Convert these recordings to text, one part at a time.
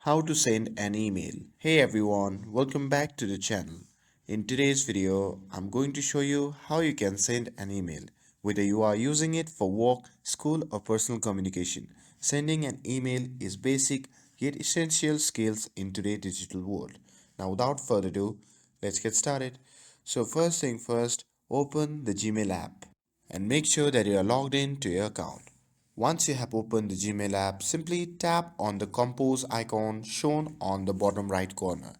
How to send an email. Hey everyone, welcome back to the channel. In today's video, I'm going to show you how you can send an email. Whether you are using it for work, school or personal communication, sending an email is basic yet essential skills in today's digital world. Now without further ado, let's get started. So first thing first, open the Gmail app and make sure that you are logged in to your account. Once you have opened the Gmail app, simply tap on the compose icon shown on the bottom right corner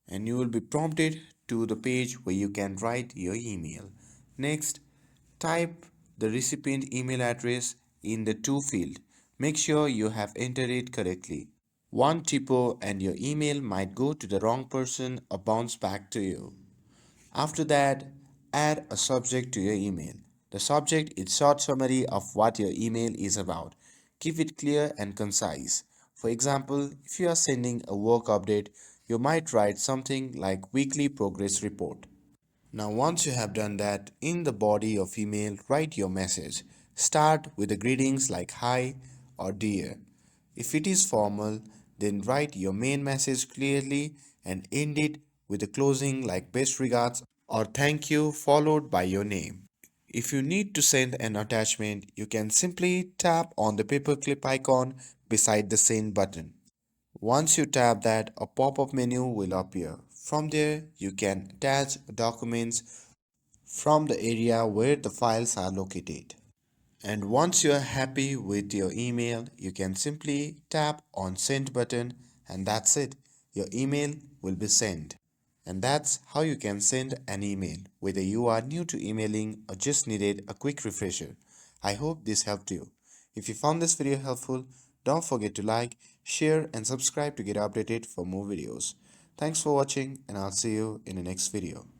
and you will be prompted to the page where you can write your email. Next, type the recipient email address in the to field. Make sure you have entered it correctly. One typo and your email might go to the wrong person or bounce back to you. After that, add a subject to your email. The subject is short summary of what your email is about. Keep it clear and concise. For example, if you are sending a work update, you might write something like weekly progress report. Now once you have done that, in the body of email, write your message. Start with the greetings like hi or dear. If it is formal, then write your main message clearly and end it with a closing like best regards or thank you followed by your name. If you need to send an attachment, you can simply tap on the paperclip icon beside the send button. Once you tap that, a pop-up menu will appear. From there, you can attach documents from the area where the files are located. And once you are happy with your email, you can simply tap on send button and that's it. Your email will be sent. And that's how you can send an email, whether you are new to emailing or just needed a quick refresher. I hope this helped you. If you found this video helpful, don't forget to like, share and subscribe to get updated for more videos. Thanks for watching and I'll see you in the next video.